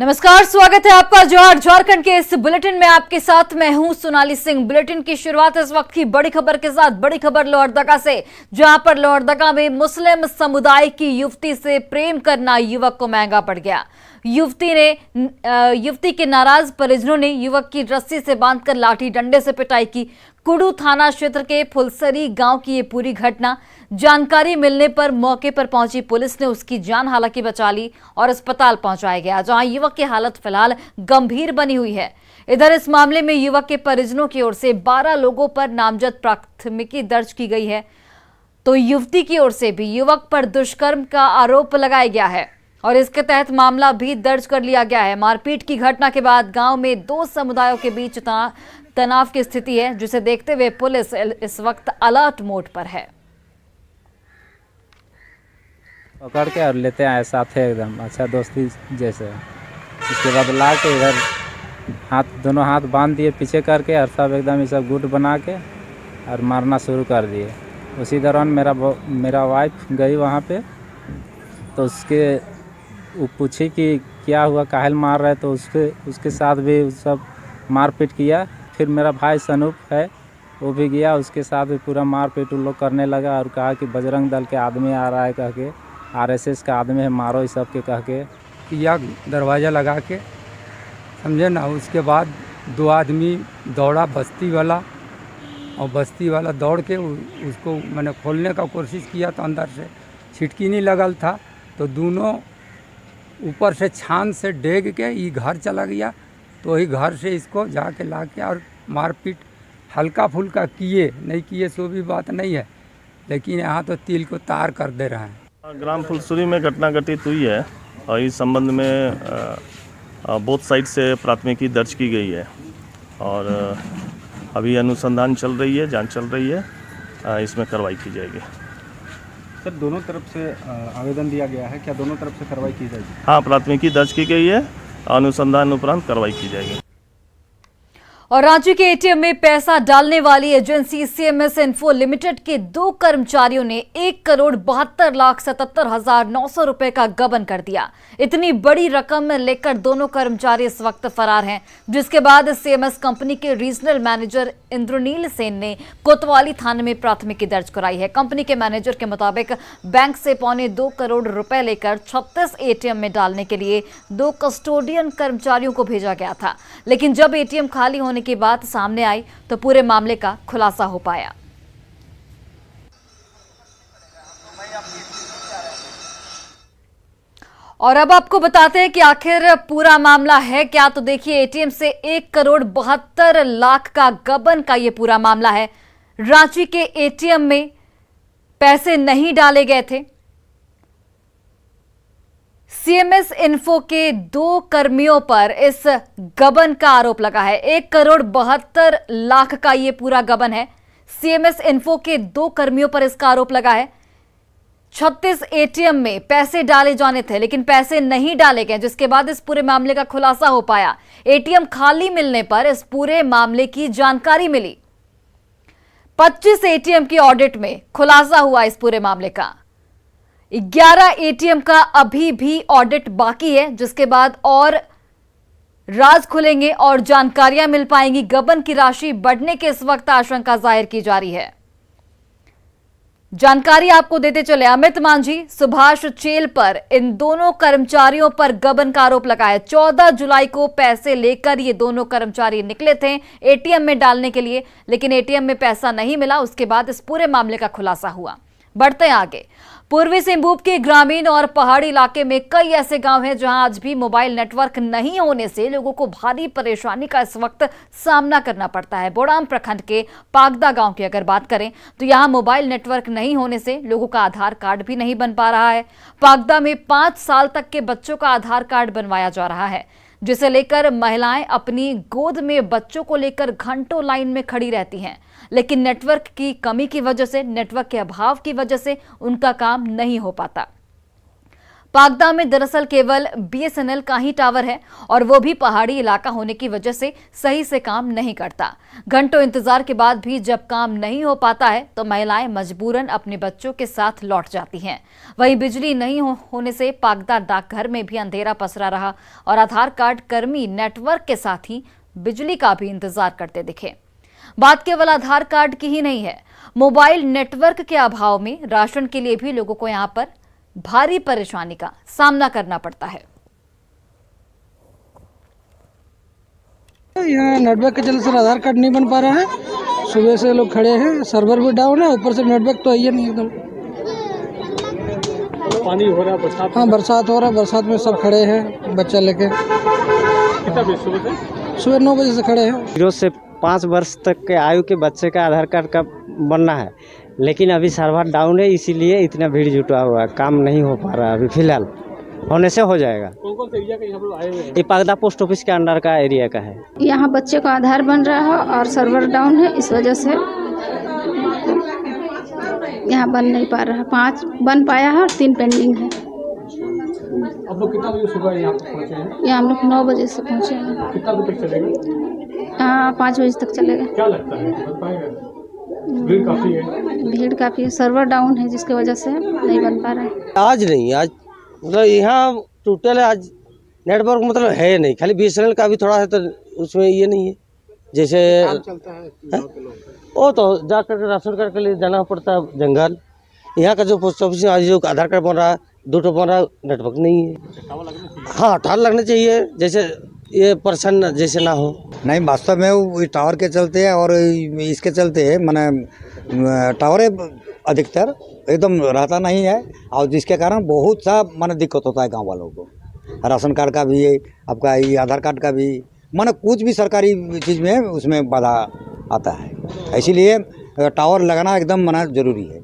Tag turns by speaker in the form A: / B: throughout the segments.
A: नमस्कार, स्वागत है आपका जोहार झारखंड के इस बुलेटिन में। आपके साथ मैं हूं सोनाली सिंह। बुलेटिन की शुरुआत इस वक्त की बड़ी खबर के साथ। बड़ी खबर लोहरदगा से, जहां पर लोहरदगा में मुस्लिम समुदाय की युवती से प्रेम करना युवक को महंगा पड़ गया। युवती के नाराज परिजनों ने युवक की रस्सी से बांधकर लाठी डंडे से पिटाई की। कुडू थाना क्षेत्र के फुलसरी गांव की ये पूरी घटना। जानकारी मिलने पर मौके पर पहुंची पुलिस ने उसकी जान हालांकि बचा ली और अस्पताल पहुंचाया गया, जहां युवक की हालत फिलहाल गंभीर बनी हुई है। इधर इस मामले में युवक के परिजनों की ओर से 12 लोगों पर नामजद प्राथमिकी दर्ज की गई है, तो युवती की ओर से भी युवक पर दुष्कर्म का आरोप लगाया गया है और इसके तहत मामला भी दर्ज कर लिया गया है। मारपीट की घटना के बाद गांव में दो समुदायों के बीच तनाव की स्थिति है, जिसे देखते हुए पुलिस इस वक्त अलर्ट मोड पर है।
B: पकड़ के और लेते आए साथ है, एकदम अच्छा दोस्ती जैसे। उसके बाद ला के इधर दोनों हाथ बांध दिए पीछे करके और सब एकदम ये सब गुट बना के और मारना शुरू कर दिए। उसी दौरान मेरा वाइफ गई वहाँ पे, तो वो पूछी कि क्या हुआ, काहे मार रहे, तो उसके साथ भी सब मारपीट किया। फिर मेरा भाई सनूप है, वो भी गया, उसके साथ भी पूरा मारपीट उन लोग करने लगा और कहा कि बजरंग दल के आदमी आ रहा है कह के, आरएसएस का आदमी है, मारो इस सब के कह के
C: या दरवाज़ा लगा के, समझे ना। उसके बाद दो आदमी दौड़ा बस्ती वाला, और बस्ती वाला दौड़ के उसको मैंने खोलने का कोशिश किया तो अंदर से छिटकी नहीं लगल था, तो दोनों ऊपर से छान से डेग के ये घर चला गया। तो वही घर से इसको जाके ला के और मारपीट हल्का फुल्का किए, नहीं किए सो भी बात नहीं है, लेकिन यहाँ तो तिल को तार कर दे रहे हैं।
D: ग्राम फुलसुरी में घटना घटित हुई है और इस संबंध में बोथ साइड से प्राथमिकी दर्ज की गई है और अभी अनुसंधान चल रही है, जांच चल रही है, इसमें कार्रवाई की जाएगी।
E: सर, दोनों तरफ से आवेदन दिया गया है, क्या दोनों तरफ से कार्रवाई की जाएगी?
D: हाँ, प्राथमिकी दर्ज की गई है, अनुसंधान उपरांत कार्रवाई की जाएगी।
A: और रांची के एटीएम में पैसा डालने वाली एजेंसी सीएमएस इन्फो लिमिटेड के 2 कर्मचारियों ने 1,72,77,900 रुपए का गबन कर दिया। इतनी बड़ी रकम लेकर दोनों कर्मचारी इस वक्त फरार हैं, जिसके बाद सीएमएस कंपनी के रीजनल मैनेजर इंद्रनील सेन ने कोतवाली थाने में प्राथमिकी दर्ज कराई है। कंपनी के मैनेजर के मुताबिक बैंक से 2.25 करोड़ रुपए लेकर 36 एटीएम में डालने के लिए 2 कस्टोडियन कर्मचारियों को भेजा गया था, लेकिन जब एटीएम खाली होने की बात सामने आई तो पूरे मामले का खुलासा हो पाया। और अब आपको बताते हैं कि आखिर पूरा मामला है क्या। तो देखिए, एटीएम से 1,72,00,000 का गबन का ये पूरा मामला है। रांची के एटीएम में पैसे नहीं डाले गए थे। सीएमएस इन्फो के 2 कर्मियों पर इस गबन का आरोप लगा है। 1,72,00,000 का ये पूरा गबन है। सीएमएस इन्फो के 2 कर्मियों पर इसका आरोप लगा है। 36 एटीएम में पैसे डाले जाने थे, लेकिन पैसे नहीं डाले गए, जिसके बाद इस पूरे मामले का खुलासा हो पाया। एटीएम खाली मिलने पर इस पूरे मामले की जानकारी मिली। 25 एटीएम की ऑडिट में खुलासा हुआ इस पूरे मामले का। 11 एटीएम का अभी भी ऑडिट बाकी है, जिसके बाद और राज खुलेंगे और जानकारियां मिल पाएंगी। गबन की राशि बढ़ने के इस वक्त आशंका जाहिर की जा रही है। जानकारी आपको देते चले, अमित मांझी, सुभाष चेल पर इन दोनों कर्मचारियों पर गबन का आरोप लगा है। 14 जुलाई को पैसे लेकर ये दोनों कर्मचारी निकले थे एटीएम में डालने के लिए, लेकिन एटीएम में पैसा नहीं मिला। उसके बाद इस पूरे मामले का खुलासा हुआ। बढ़ते हैं आगे। पूर्वी सिंहभूम के ग्रामीण और पहाड़ी इलाके में कई ऐसे गांव हैं जहां आज भी मोबाइल नेटवर्क नहीं होने से लोगों को भारी परेशानी का इस वक्त सामना करना पड़ता है। बोड़ाम प्रखंड के पागदा गांव की अगर बात करें तो यहां मोबाइल नेटवर्क नहीं होने से लोगों का आधार कार्ड भी नहीं बन पा रहा है। पागदा में 5 साल तक के बच्चों का आधार कार्ड बनवाया जा रहा है, जिसे लेकर महिलाएं अपनी गोद में बच्चों को लेकर घंटों लाइन में खड़ी रहती हैं, लेकिन नेटवर्क की कमी की वजह से, नेटवर्क के अभाव की वजह से उनका काम नहीं हो पाता। पागदा में दरअसल केवल BSNL का ही टावर है और वो भी पहाड़ी इलाका होने की वजह से सही से काम नहीं करता। घंटों इंतजार के बाद भी जब काम नहीं हो पाता है तो महिलाएं मजबूरन अपने बच्चों के साथ लौट जाती हैं। वहीं बिजली नहीं होने से पागदा डाकघर में भी अंधेरा पसरा रहा और आधार कार्ड कर्मी नेटवर्क के साथ ही बिजली का भी इंतजार करते दिखे। बात केवल आधार कार्ड की ही नहीं है, मोबाइल नेटवर्क के अभाव में राशन के लिए भी लोगों को यहां पर भारी परेशानी का सामना करना पड़ता है।
F: यहाँ नेटवर्क के चलते सर आधार कार्ड नहीं बन पा रहा है। सुबह से लोग खड़े हैं, सर्वर भी डाउन है, ऊपर से नेटवर्क तो है ही नहीं एकदम।
E: पानी हो रहा है, बरसात।
F: हाँ, बरसात हो रहा है, बरसात में सब खड़े हैं बच्चा लेके।
E: कितना बजे सुबह से?
F: सुबह 9 बजे से खड़े हैं।
G: 0 से 5 वर्ष तक के आयु के बच्चे का आधार कार्ड का बनना है, लेकिन अभी सर्वर डाउन है, इसीलिए इतना भीड़ जुटा हुआ है, काम नहीं हो पा रहा है अभी फिलहाल। होने से हो जाएगा।
E: कौन से एरिया के यहाँ लोग आए हुए हैं?
G: ये पागदा पोस्ट ऑफिस के अंडर का एरिया का है।
H: यहाँ बच्चे का आधार बन रहा है और सर्वर डाउन है, इस वजह से यहाँ बन नहीं पा रहा है। 5 बन पाया है और 3 पेंडिंग है।
E: अब लोग कितना बजे सुबह यहाँ पहुँचे हैं?
H: यहाँ हम लोग 9 बजे से पहुँचे हैं।
E: कितना बजे तक चलेगा?
H: हाँ, 5 बजे तक चलेगा।
E: क्या लगता है बन पाएगा? भीड़ काफ़ी है।
H: भीड़ काफ़ी है, सर्वर डाउन है जिसकी वजह से नहीं बन पा रहा है।
I: आज नहीं, आज मतलब यहाँ टोटल आज नेटवर्क मतलब है नहीं, खाली BSNL का भी थोड़ा है, तो उसमें ये नहीं है। जैसे
E: चलता है
I: वो तो जा करके राशन कार्ड के लिए जाना पड़ता है जंगल। यहाँ का जो पोस्ट ऑफिस है, आज जो आधार कार्ड बन रहा है, 2 ठो बन रहा है, नेटवर्क नहीं है। हाँ, टावर लगने चाहिए, जैसे ये परेशान जैसे ना हो।
J: नहीं, वास्तव में वो टावर के चलते हैं और इसके चलते है, माने टावर अधिकतर एकदम रहता नहीं है और जिसके कारण बहुत सा माने दिक्कत होता है गांव वालों को। राशन कार्ड का भी है, आपका ये आधार कार्ड का भी, माने कुछ भी सरकारी चीज़ में उसमें बाधा आता है, इसीलिए टावर लगाना एकदम माना जरूरी है।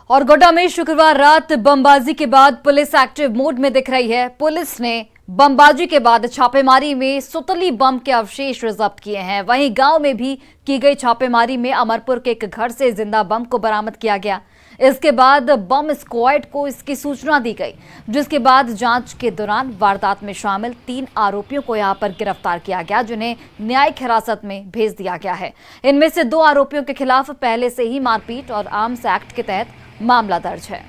A: और गोड्डा में शुक्रवार रात बमबाजी के बाद पुलिस एक्टिव मोड में दिख रही है। पुलिस ने बमबाजी के बाद छापेमारी में सुतली बम के अवशेष जब्त किए हैं। वहीं गांव में भी की गई छापेमारी में अमरपुर के एक घर से जिंदा बम को बरामद किया गया। इसके बाद बम स्क्वाड को इसकी सूचना दी गई, जिसके बाद जांच के दौरान वारदात में शामिल 3 आरोपियों को यहां पर गिरफ्तार किया गया, जिन्हें न्यायिक हिरासत में भेज दिया गया है। इनमें से 2 आरोपियों के खिलाफ पहले से ही मारपीट और आर्म्स एक्ट के तहत मामला दर्ज है।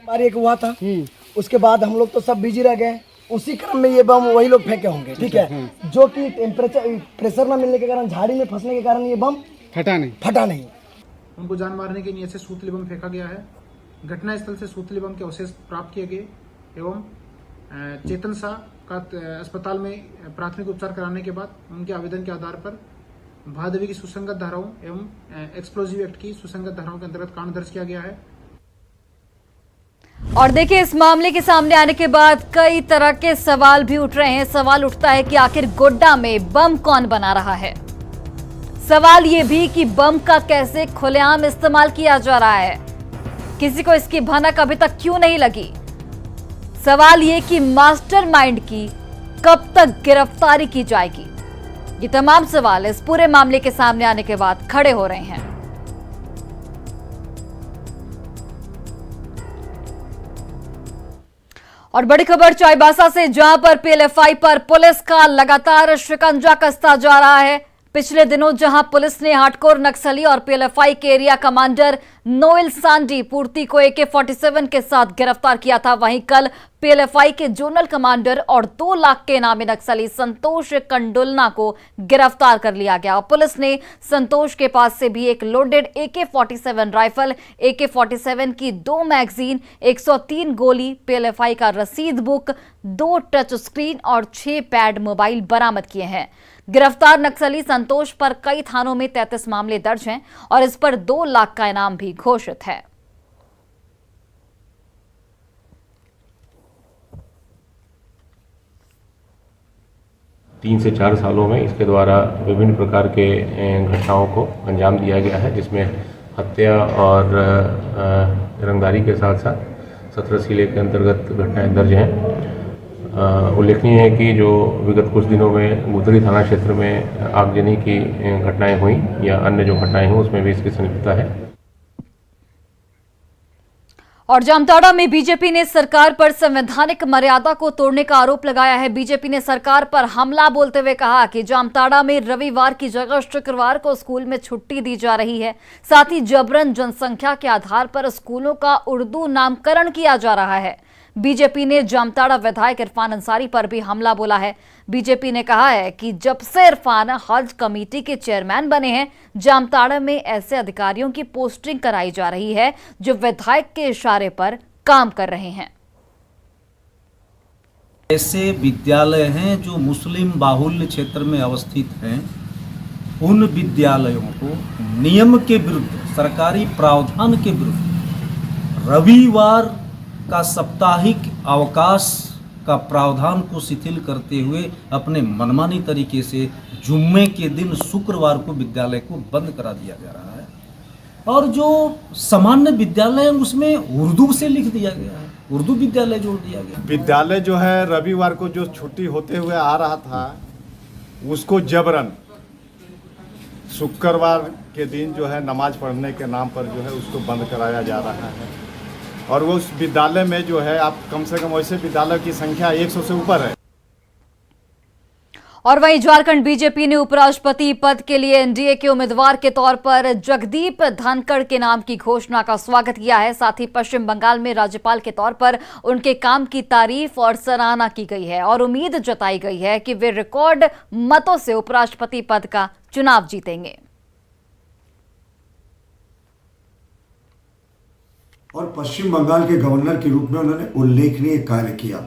K: एक हुआ था, उसके बाद हम लोग तो सब बिजी रह गए। उसी क्रम में ये बम वही लोग फेंके होंगे, ठीक है, जो कि प्रेशर न मिलने के कारण, झाड़ी में फंसने के कारण ये बम फटा नहीं।
L: उनको जान मारने की नीयत से सूतली बम फेंका गया है। घटना स्थल से सूतली बम के अवशेष प्राप्त किए गए एवं चेतन शाह का अस्पताल में प्राथमिक उपचार कराने के बाद उनके आवेदन के आधार पर भादवी की सुसंगत धाराओं एवं एक्सप्लोजिव एक्ट की सुसंगत धाराओं के अंतर्गत कांड दर्ज किया गया है।
A: और देखिए, इस मामले के सामने आने के बाद कई तरह के सवाल भी उठ रहे हैं। सवाल उठता है कि आखिर गोड्डा में बम कौन बना रहा है। सवाल ये भी कि बम का कैसे खुलेआम इस्तेमाल किया जा रहा है, किसी को इसकी भनक अभी तक क्यों नहीं लगी। सवाल ये कि मास्टरमाइंड की कब तक गिरफ्तारी की जाएगी। ये तमाम सवाल इस पूरे मामले के सामने आने के बाद खड़े हो रहे हैं। और बड़ी खबर चाईबासा से, जहां पर PLFI पर पुलिस का लगातार शिकंजा कसता जा रहा है। पिछले दिनों जहां पुलिस ने हार्डकोर नक्सली और PLFI के एरिया कमांडर नोएल सांडी पूर्ति को AK-47 के साथ गिरफ्तार किया था, वहीं कल PLFI के जोनल कमांडर और 2 लाख के इनामी नक्सली संतोष कंडुलना को गिरफ्तार कर लिया गया। और पुलिस ने संतोष के पास से भी एक लोडेड AK-47 राइफल, AK-47 की 2 मैगजीन, 103 गोली, PLFI का रसीद बुक, 2 टच स्क्रीन और 6 पैड मोबाइल बरामद किए हैं। गिरफ्तार नक्सली संतोष पर कई थानों में 33 मामले दर्ज हैं और इस पर 2 लाख का इनाम भी घोषित है।
M: तीन से 4 सालों में इसके द्वारा विभिन्न प्रकार के घटनाओं को अंजाम दिया गया है, जिसमें हत्या और रंगदारी के साथ साथ 17 सीले के अंतर्गत घटनाएं दर्ज हैं। उल्लेखनीय है कि जो विगत कुछ दिनों में गुदड़ी थाना क्षेत्र में आगजनी की घटनाएं हुई या अन्य जो घटनाएं हुई, उसमें भी इसकी संलिप्तता है।
A: और जामताड़ा में बीजेपी ने सरकार पर संवैधानिक मर्यादा को तोड़ने का आरोप लगाया है। बीजेपी ने सरकार पर हमला बोलते हुए कहा कि जामताड़ा में रविवार की जगह शुक्रवार को स्कूल में छुट्टी दी जा रही है। साथ ही जबरन जनसंख्या के आधार पर स्कूलों का उर्दू नामकरण किया जा रहा है। बीजेपी ने जामताड़ा विधायक इरफान अंसारी पर भी हमला बोला है। बीजेपी ने कहा है कि जब से इरफान हज कमेटी के चेयरमैन बने हैं, जामताड़ा में ऐसे अधिकारियों की पोस्टिंग कराई जा रही है जो विधायक के इशारे पर काम कर रहे हैं।
N: ऐसे विद्यालय हैं जो मुस्लिम बाहुल्य क्षेत्र में अवस्थित हैं, उन विद्यालयों को नियम के विरुद्ध, सरकारी प्रावधान के विरुद्ध रविवार का साप्ताहिक अवकाश का प्रावधान को शिथिल करते हुए अपने मनमानी तरीके से जुम्मे के दिन शुक्रवार को विद्यालय को बंद करा दिया जा रहा है। और जो सामान्य विद्यालय है उसमें उर्दू से लिख दिया गया है, उर्दू विद्यालय जोड़ दिया गया।
O: विद्यालय जो है रविवार को जो छुट्टी होते हुए आ रहा था उसको जबरन शुक्रवार के दिन जो है नमाज पढ़ने के नाम पर जो है उसको बंद कराया जा रहा है। और वो उस विद्यालय में जो है आप कम से कम वैसे विद्यालय की संख्या 100 से ऊपर है।
A: और वहीं झारखंड बीजेपी ने उपराष्ट्रपति पद के लिए एनडीए के उम्मीदवार के तौर पर जगदीप धनखड़ के नाम की घोषणा का स्वागत किया है। साथ ही पश्चिम बंगाल में राज्यपाल के तौर पर उनके काम की तारीफ और सराहना की गई है और उम्मीद जताई गई है कि वे रिकॉर्ड मतों से उपराष्ट्रपति पद का चुनाव जीतेंगे।
P: और पश्चिम बंगाल के गवर्नर के रूप में उन्होंने उल्लेखनीय कार्य किया।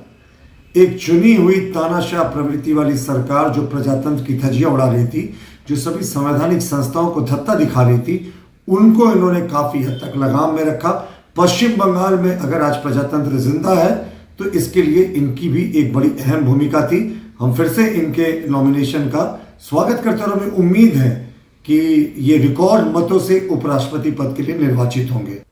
P: एक चुनी हुई तानाशाह प्रवृत्ति वाली सरकार जो प्रजातंत्र की धज्जियां उड़ा रही थी, जो सभी संवैधानिक संस्थाओं को धत्ता दिखा रही थी, उनको इन्होंने काफी हद तक लगाम में रखा। पश्चिम बंगाल में अगर आज प्रजातंत्र जिंदा है तो इसके लिए इनकी भी एक बड़ी अहम भूमिका थी। हम फिर से इनके नॉमिनेशन का स्वागत करते हैं और हमें उम्मीद है कि ये रिकॉर्ड मतों से उपराष्ट्रपति पद के लिए निर्वाचित होंगे।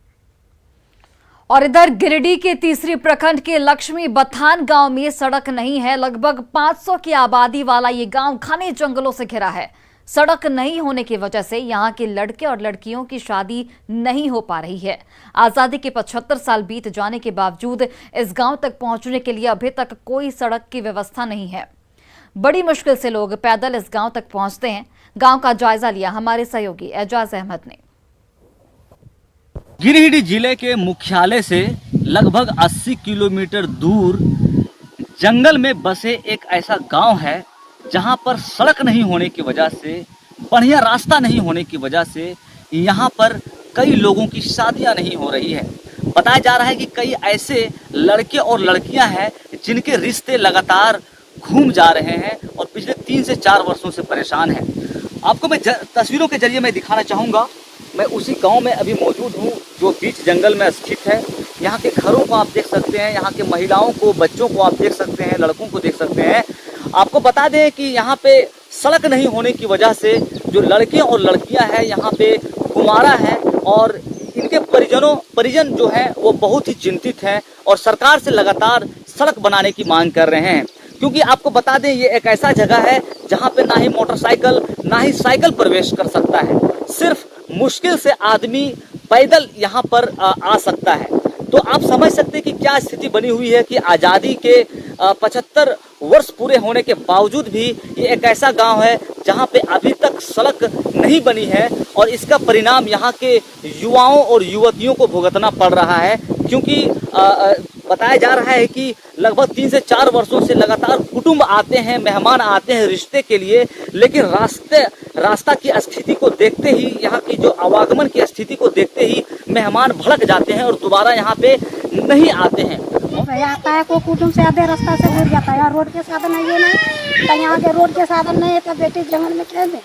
A: और इधर गिरिडीह के तीसरी प्रखंड के लक्ष्मी बथान गांव में सड़क नहीं है। लगभग 500 की आबादी वाला ये गांव घने जंगलों से घिरा है। सड़क नहीं होने की वजह से यहां के लड़के और लड़कियों की शादी नहीं हो पा रही है। आजादी के 75 साल बीत जाने के बावजूद इस गांव तक पहुंचने के लिए अभी तक कोई सड़क की व्यवस्था नहीं है। बड़ी मुश्किल से लोग पैदल इस गांव तक पहुंचते हैं। गांव का जायजा लिया हमारे सहयोगी एजाज अहमद ने।
Q: गिरिडीह जिले के मुख्यालय से लगभग 80 किलोमीटर दूर जंगल में बसे एक ऐसा गांव है जहां पर सड़क नहीं होने की वजह से, बढ़िया रास्ता नहीं होने की वजह से यहां पर कई लोगों की शादियां नहीं हो रही है। बताया जा रहा है कि कई ऐसे लड़के और लड़कियां हैं जिनके रिश्ते लगातार घूम जा रहे हैं और पिछले 3 से 4 वर्षों से परेशान हैं। आपको मैं तस्वीरों के जरिए मैं दिखाना चाहूँगा। मैं उसी गांव में अभी मौजूद हूं जो बीच जंगल में स्थित है। यहाँ के घरों को आप देख सकते हैं, यहाँ के महिलाओं को, बच्चों को आप देख सकते हैं, लड़कों को देख सकते हैं। आपको बता दें कि यहाँ पे सड़क नहीं होने की वजह से जो लड़के और लड़कियां हैं यहाँ पे कुमारा हैं और इनके परिजन जो हैं वो बहुत ही चिंतित हैं और सरकार से लगातार सड़क बनाने की मांग कर रहे हैं। क्योंकि आपको बता दें ये एक ऐसा जगह है जहाँ पे ना ही मोटरसाइकिल ना ही साइकिल प्रवेश कर सकता है। सिर्फ मुश्किल से आदमी पैदल यहाँ पर आ सकता है। तो आप समझ सकते हैं कि क्या स्थिति बनी हुई है कि आज़ादी के 75 वर्ष पूरे होने के बावजूद भी ये एक ऐसा गांव है जहाँ पे अभी तक सड़क नहीं बनी है और इसका परिणाम यहाँ के युवाओं और युवतियों को भुगतना पड़ रहा है। क्योंकि बताया जा रहा है कि लगभग 3 से 4 वर्षों से लगातार कुटुंब आते हैं, मेहमान आते हैं रिश्ते के लिए, लेकिन रास्ता की स्थिति को देखते ही, यहाँ की जो आवागमन की स्थिति को देखते ही मेहमान भड़क जाते हैं और दोबारा यहाँ पे नहीं आते हैं।
R: आता है को कुटुंब से आधे रास्ता से घूर जाता है। रोड के साधन है ये नहीं, तो यहाँ के रोड के साधन नहीं है तो बेटी जंगल में कैसे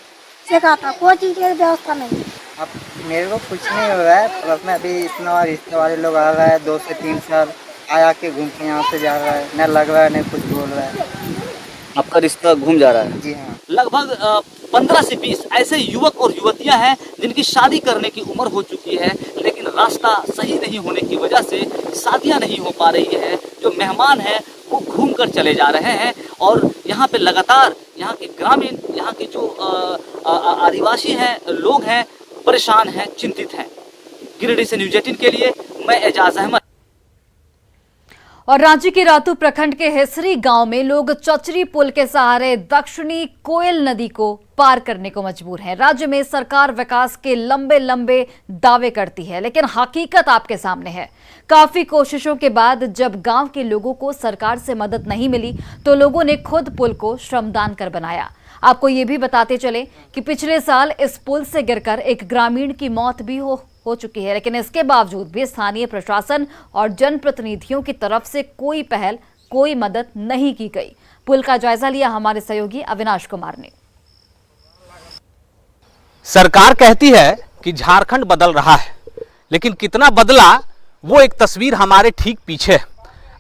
R: से खाता, कोई चीज की व्यवस्था नहीं।
S: अब मेरे को कुछ नहीं हो रहा है, प्लस में अभी इतना रिश्ते वाले लोग आ रहा है 2 से 3 साल आया के घूम के यहाँ से जा रहा है, न लग रहा है न कुछ बोल रहा है।
Q: आपका रिश्ता घूम जा रहा है?
S: जी हाँ।
Q: लगभग 15 से 20 ऐसे युवक और युवतियां हैं जिनकी शादी करने की उम्र हो चुकी है, लेकिन रास्ता सही नहीं होने की वजह से शादियां नहीं हो पा रही है। जो मेहमान हैं वो घूम कर चले जा रहे हैं और यहाँ पे लगातार यहाँ के ग्रामीण, यहाँ के जो आदिवासी हैं, लोग हैं, परेशान हैं, चिंतित हैं। गिरिडीह से न्यूज़ 18 के लिए मैं एजाज अहमद।
A: और रांची के रातू प्रखंड के हेसरी गांव में लोग चचरी पुल के सहारे दक्षिणी कोयल नदी को पार करने को मजबूर हैं। राज्य में सरकार विकास के लंबे लंबे दावे करती है, लेकिन हकीकत आपके सामने है। काफी कोशिशों के बाद जब गांव के लोगों को सरकार से मदद नहीं मिली तो लोगों ने खुद पुल को श्रमदान कर बनाया। आपको ये भी बताते चले कि पिछले साल इस पुल से गिरकर एक ग्रामीण की मौत भी हो चुकी है, लेकिन इसके बावजूद भी स्थानीय प्रशासन और जनप्रतिनिधियों की तरफ से कोई पहल, कोई मदद नहीं की गई। पुल का जायजा लिया हमारे सहयोगी अविनाश कुमार ने।
T: सरकार कहती है कि झारखंड बदल रहा है, लेकिन कितना बदला वो एक तस्वीर हमारे ठीक पीछे है।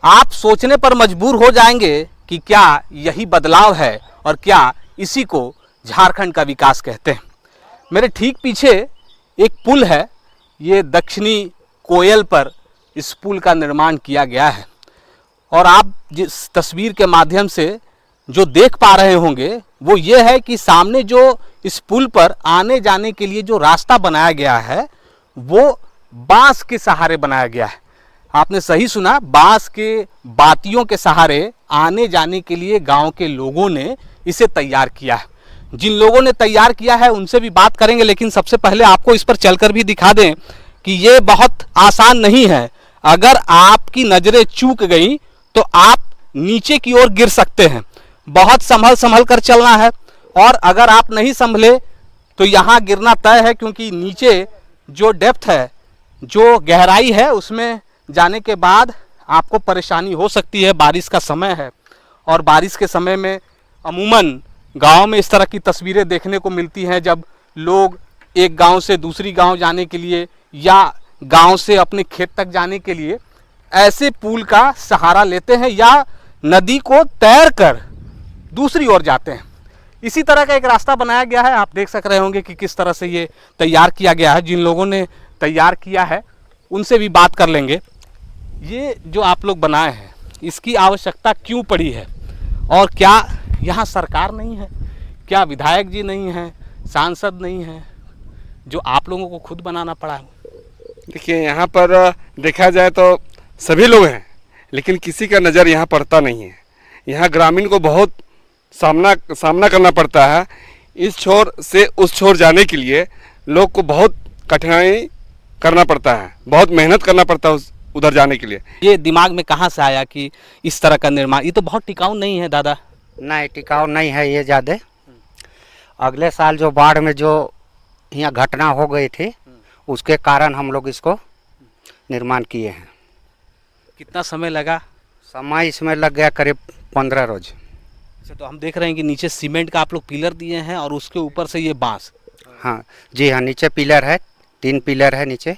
T: आप सोचने पर मजबूर हो जाएंगे कि क्या यही बदलाव है और क्या इसी को झारखंड का विकास कहते हैं। मेरे ठीक पीछे एक पुल है, ये दक्षिणी कोयल पर इस पुल का निर्माण किया गया है और आप जिस तस्वीर के माध्यम से जो देख पा रहे होंगे वो ये है कि सामने जो इस पुल पर आने जाने के लिए जो रास्ता बनाया गया है वो बांस के सहारे बनाया गया है। आपने सही सुना, बांस के बातियों के सहारे आने जाने के लिए गांव के लोगों ने इसे तैयार किया है। जिन लोगों ने तैयार किया है उनसे भी बात करेंगे, लेकिन सबसे पहले आपको इस पर चलकर भी दिखा दें कि ये बहुत आसान नहीं है। अगर आपकी नज़रें चूक गई तो आप नीचे की ओर गिर सकते हैं। बहुत संभल कर चलना है और अगर आप नहीं संभले तो यहाँ गिरना तय है, क्योंकि नीचे जो डेप्थ है, जो गहराई है, उसमें जाने के बाद आपको परेशानी हो सकती है। बारिश का समय है और बारिश के समय में अमूमन गांव में इस तरह की तस्वीरें देखने को मिलती हैं, जब लोग एक गांव से दूसरी गांव जाने के लिए या गांव से अपने खेत तक जाने के लिए ऐसे पुल का सहारा लेते हैं या नदी को तैर कर दूसरी ओर जाते हैं। इसी तरह का एक रास्ता बनाया गया है। आप देख सक रहे होंगे कि किस तरह से ये तैयार किया गया है। जिन लोगों ने तैयार किया है उनसे भी बात कर लेंगे। ये जो आप लोग बनाए हैं, इसकी आवश्यकता क्यों पड़ी है और क्या यहाँ सरकार नहीं है, क्या विधायक जी नहीं हैं, सांसद नहीं हैं, जो आप लोगों को खुद बनाना पड़ा है?
U: देखिए, यहाँ पर देखा जाए तो सभी लोग हैं, लेकिन किसी का नज़र यहाँ पड़ता नहीं है। यहाँ ग्रामीण को बहुत सामना करना पड़ता है। इस छोर से उस छोर जाने के लिए लोग को बहुत कठिनाई करना पड़ता है, बहुत मेहनत करना पड़ता है उधर जाने के लिए।
T: ये दिमाग में कहाँ से आया कि इस तरह का निर्माण? ये तो बहुत टिकाऊ नहीं है दादा।
V: नहीं, टिकाऊ नहीं है ये ज़्यादा। अगले साल जो बाढ़ में जो यहाँ घटना हो गई थी उसके कारण हम लोग इसको निर्माण किए हैं।
T: कितना समय लगा?
V: समय इसमें लग गया करीब 15 रोज।
T: अच्छा, तो हम देख रहे हैं कि नीचे सीमेंट का आप लोग पिलर दिए हैं और उसके ऊपर से ये बांस।
V: हाँ जी हाँ, नीचे पिलर है, 3 पिलर है नीचे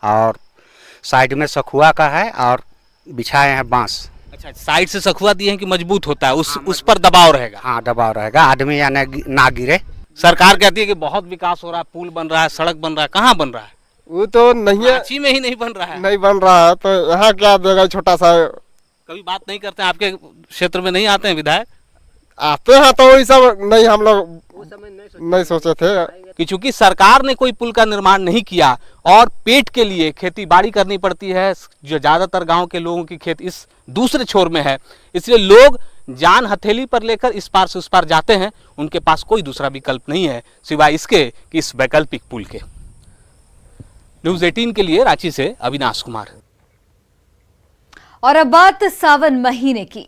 V: और साइड में सखुआ का है और बिछाए हैं बांस।
T: अच्छा, साइड से सखुआ दिए हैं कि मजबूत होता है, उस पर दबाव रहेगा?
V: हाँ, दबाव रहेगा, आदमी या ना गिरे।
T: सरकार कहती है कि बहुत विकास हो रहा है, पुल बन रहा है, सड़क बन रहा है। कहाँ बन रहा है?
U: वो तो नहीं है,
T: रांची में ही नहीं बन रहा है।
U: नहीं बन रहा है तो यहाँ क्या देगा छोटा सा।
T: कभी बात नहीं करते हैं? आपके क्षेत्र में नहीं आते हैं विधायक?
U: आते हैं तो वही सब नहीं, हम लोग नहीं सोचे थे
T: कि चूंकि सरकार ने कोई पुल का निर्माण नहीं किया और पेट के लिए खेती बाड़ी करनी पड़ती है, जो ज़्यादातर गांव के लोगों की खेत इस दूसरे छोर में है, इसलिए लोग जान हथेली पर लेकर इस पार से उस पार जाते हैं। उनके पास कोई दूसरा विकल्प नहीं है सिवाय इसके कि इस वैकल्पिक पुल के। न्यूज़ 18 के लिए रांची से अविनाश कुमार।
A: और अब बात सावन महीने की।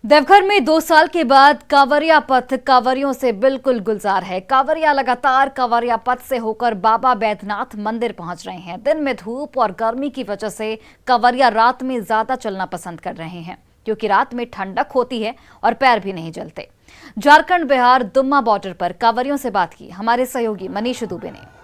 A: देवघर में 2 साल के बाद कांवरिया पथ कांवरियों से बिल्कुल गुलजार है। कांवरिया लगातार कांवरिया पथ से होकर बाबा बैद्यनाथ मंदिर पहुंच रहे हैं। दिन में धूप और गर्मी की वजह से कांवरिया रात में ज्यादा चलना पसंद कर रहे हैं, क्योंकि रात में ठंडक होती है और पैर भी नहीं जलते। झारखंड बिहार दुम्मा बॉर्डर पर कांवरियों से बात की हमारे सहयोगी मनीष दुबे ने।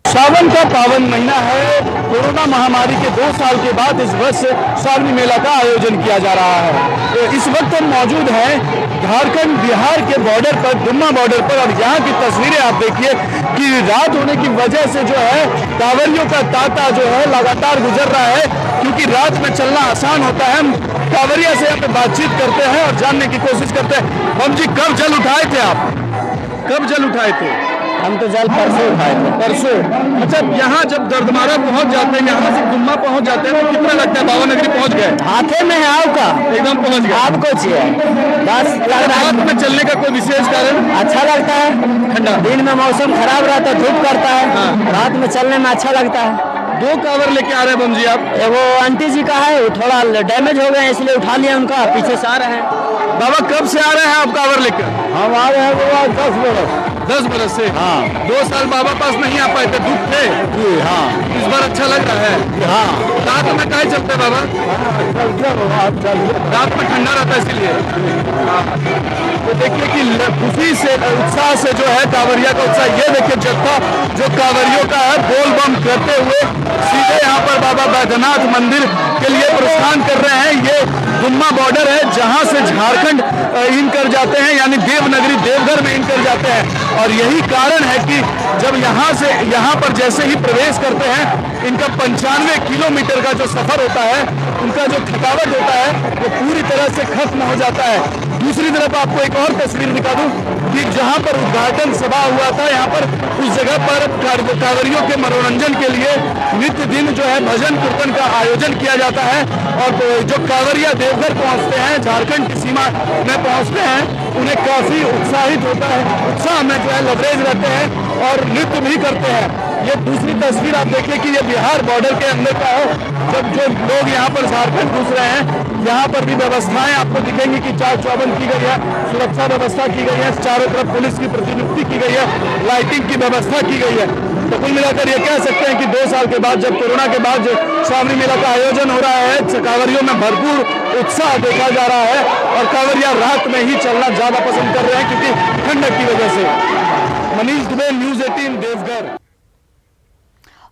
W: सावन का पावन महीना है। कोरोना महामारी के 2 साल के बाद इस वर्ष सावनी मेला का आयोजन किया जा रहा है। इस वक्त हम मौजूद हैं झारखंड बिहार के बॉर्डर पर, दुम्मा बॉर्डर पर, और यहाँ की तस्वीरें आप देखिए कि रात होने की वजह से जो है कांवरियों का तांता जो है लगातार गुजर रहा है, क्योंकि रात में चलना आसान होता है। हम कांवरिया से यहाँ पे बातचीत करते हैं और जानने की कोशिश करते हैं। हम जी, कब जल उठाए थे आप? कब जल उठाए थे? हम तो जल परसों उठाए थे। परसों? अच्छा, यहाँ जब दर्दमारा पहुँच जाते हैं, यहाँ से गुम्मा पहुँच जाते हैं, तो कितना लगता है? बाबा नगरी पहुँच गए?
B: हाथे में है आपका,
W: एकदम पहुँच गए।
B: आपको चाहिए बस।
W: रात में चलने का कोई विशेष कारण?
B: अच्छा लगता है,
W: ठंडा।
B: दिन में मौसम खराब रहता है, धूप करता है, रात में चलने में अच्छा लगता है।
W: 2 कांवर लेके आ रहे हैं बम जी आप?
B: वो आंटी जी का है, वो थोड़ा डैमेज हो गए इसलिए उठा लिया उनका, पीछे से आ रहे हैं।
W: बाबा कब से आ रहे हैं आप कांवर लेकर?
B: हम आ रहे हैं बाबा 10 बरस।
W: 10 बरस से?
B: हाँ।
W: 2 साल बाबा पास नहीं आ पाए थे, दुख थे?
B: जी हाँ।
W: इस बार अच्छा लग रहा है?
B: हाँ।
W: रात में काहे चलते बाबा? रात में ठंडा रहता है इसीलिए। तो देखिए कि खुशी से, उत्साह से जो है कांवरिया का उत्साह, ये देखिए जत्था जो कांवरियों का है, बोल बम करते हुए सीधे यहाँ पर बाबा बैद्यनाथ मंदिर के लिए प्रस्थान कर रहे हैं। ये गुम्मा बॉर्डर है जहाँ से झारखंड इन कर जाते हैं, यानी देवनगरी देवघर में इन कर जाते हैं। और यही कारण है कि जब यहाँ से यहाँ पर जैसे ही प्रवेश करते हैं, इनका 95 किलोमीटर का जो सफर होता है, उनका जो थकावट होता है, वो पूरी तरह से खत्म हो जाता है। दूसरी तरफ आपको एक और तस्वीर दिखा दूं कि जहां पर उद्घाटन सभा हुआ था, यहाँ पर उस जगह पर कांवरियों के मनोरंजन के लिए नित्य दिन जो है भजन कीर्तन का आयोजन किया जाता है। और जो कांवरिया देवघर पहुंचते हैं, झारखंड की सीमा में पहुंचते हैं, उन्हें काफी उत्साहित होता है, उत्साह में जो है लबरेज रहते हैं और नृत्य भी करते हैं। ये दूसरी तस्वीर आप देखिए कि ये बिहार बॉर्डर के अंदर का है। जब जो लोग यहाँ पर झारखंड घुस रहे हैं, यहाँ पर भी व्यवस्थाएं आपको दिखेंगी कि चाक चौबंद की गई है, सुरक्षा व्यवस्था की गई है, चारों तरफ पुलिस की प्रतिनियुक्ति की गई है, लाइटिंग की व्यवस्था की गई है। तो कुल मिलाकर ये कह सकते हैं कि 2 साल के बाद, जब कोरोना के बाद जो श्रावणी मेला का आयोजन हो रहा है, कांवरियों में भरपूर उत्साह देखा जा रहा है और कांवरिया रात में ही चलना ज्यादा पसंद कर रहे हैं क्योंकि ठंडक की वजह से। मनीष दुबे, न्यूज 18 देवघर।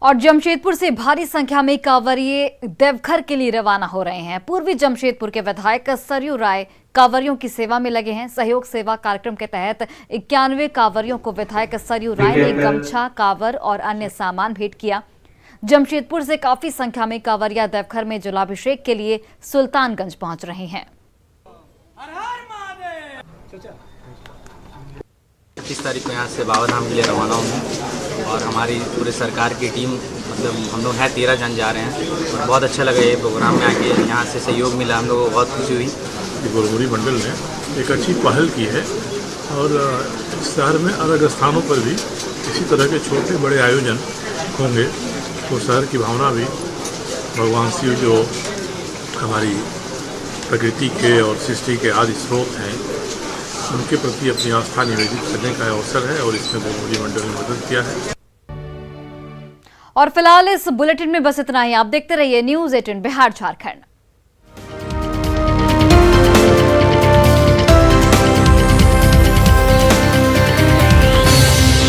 A: और जमशेदपुर से भारी संख्या में कांवरिये देवघर के लिए रवाना हो रहे हैं। पूर्वी जमशेदपुर के विधायक सरयू राय कांवरियों की सेवा में लगे हैं। सहयोग सेवा कार्यक्रम के तहत 91 कांवरियों को विधायक सरयू राय ने गमछा, कांवर और अन्य सामान भेंट किया। जमशेदपुर से काफी संख्या में कांवरिया देवघर में जलाभिषेक के लिए सुल्तानगंज पहुंच रहे हैं।
C: 30 तारीख को यहाँ से बाबा धाम के लिए रवाना होंगे और हमारी पूरे सरकार की टीम, मतलब हम लोग हैं 13 जन जा रहे हैं और बहुत अच्छा लगा ये प्रोग्राम में आके, यहाँ से सहयोग मिला, हम लोगों को बहुत खुशी हुई।
D: गोरमुरी मंडल ने एक अच्छी पहल की है और शहर में अलग स्थानों पर भी इसी तरह के छोटे बड़े आयोजन होंगे तो शहर की भावना भी भगवान शिव जो हमारी प्रकृति के और सृष्टि के आदि स्रोत हैं, उनके प्रति अपनी आस्था निवेदित करने का अवसर है और इसमें गोरमुरी मंडल ने मदद किया है।
A: और फिलहाल इस बुलेटिन में बस इतना ही। आप देखते रहिए न्यूज 18 बिहार झारखंड।